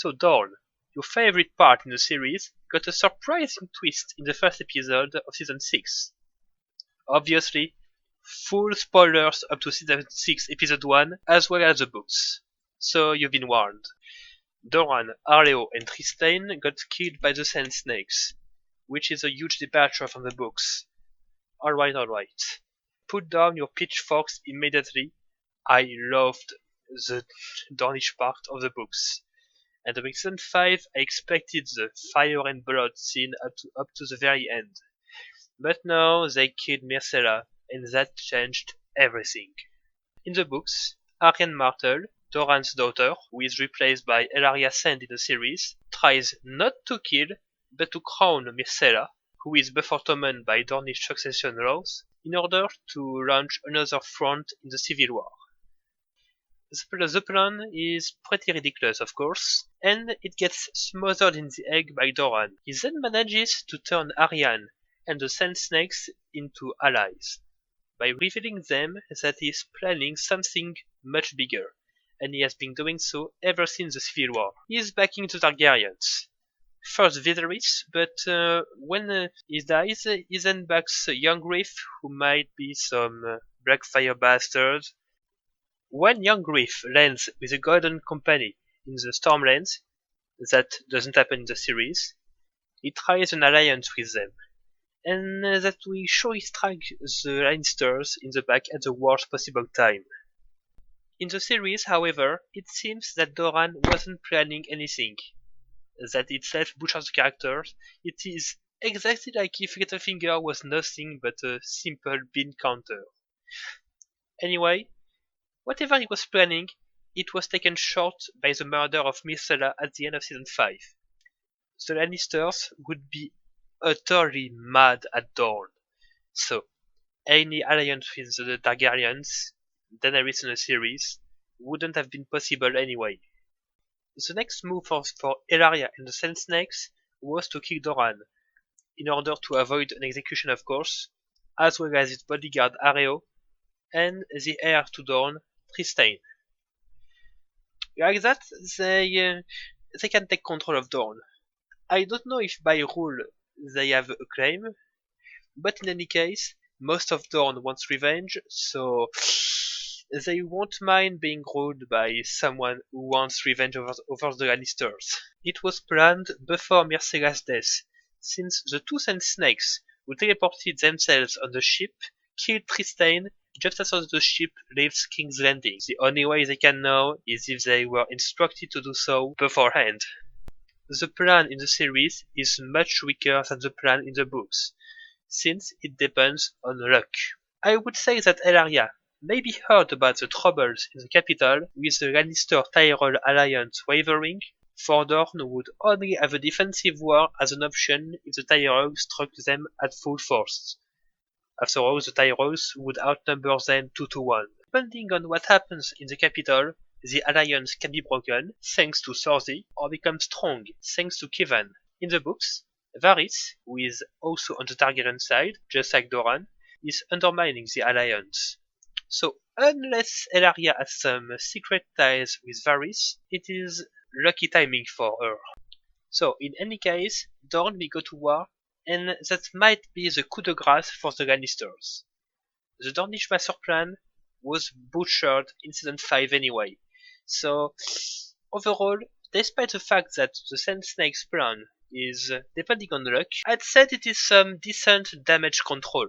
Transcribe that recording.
So Dorne, your favorite part in the series, got a surprising twist in the first episode of season 6. Obviously, full spoilers up to season 6 episode 1 as well as the books. So you've been warned. Doran, Arleo and Trystane got killed by the Sand Snakes, which is a huge departure from the books. Alright. Put down your pitchforks immediately. I loved the Dornish part of the books. And in season 5 I expected the fire and blood scene up to the very end. But no, they killed Myrcella, and that changed everything. In the books, Arya Martell, Doran's daughter, who is replaced by Ellaria Sand in the series, tries not to kill, but to crown Myrcella, who is beforetomen by Dornish succession laws, in order to launch another front in the Civil War. The plan is pretty ridiculous, of course, and it gets smothered in the egg by Doran. He then manages to turn Aryan and the Sand Snakes into allies, by revealing them that he is planning something much bigger, and he has been doing so ever since the Civil War. He is backing the Targaryens. First Viserys, but when he dies, he then backs Young Griff, who might be some Blackfire bastard. When Young Griff lands with the Golden Company in the Stormlands, that doesn't happen in the series, he tries an alliance with them, and that will surely strike the Lannisters in the back at the worst possible time. In the series, however, it seems that Doran wasn't planning anything, that itself butchers the characters. It is exactly like if Littlefinger was nothing but a simple bean counter. Anyway, whatever he was planning, it was taken short by the murder of Myrcella at the end of season 5. The Lannisters would be utterly mad at Dorne, so any alliance with the Targaryens, Daenerys in the series, wouldn't have been possible anyway. The next move for Ellaria and the Sand Snakes was to kill Doran, in order to avoid an execution of course, as well as his bodyguard Areo, and the heir to Dorne, Trystane. Like that, they can take control of Dorne. I don't know if by rule they have a claim, but in any case, most of Dorne wants revenge, so they won't mind being ruled by someone who wants revenge over the Lannisters. It was planned before Myrcella's death, since the two Sand Snakes, who teleported themselves on the ship, killed Trystane just as the ship leaves King's Landing. The only way they can know is if they were instructed to do so beforehand. The plan in the series is much weaker than the plan in the books, since it depends on luck. I would say that Ellaria maybe heard about the troubles in the capital with the Lannister-Tyrell alliance wavering, for Dorne would only have a defensive war as an option if the Tyrells struck them at full force. After all, the Tyrells would outnumber them 2-1. Depending on what happens in the capital, the alliance can be broken, thanks to Cersei, or become strong, thanks to Kevan. In the books, Varys, who is also on the Targaryen side, just like Doran, is undermining the alliance. So, unless Ellaria has some secret ties with Varys, it is lucky timing for her. So, in any case, Dorne will go to war, and that might be the coup de grace for the Lannisters. The Dornish master plan was butchered in season 5 anyway, so overall, despite the fact that the Sand Snake's plan is depending on luck, I'd say it is some decent damage control.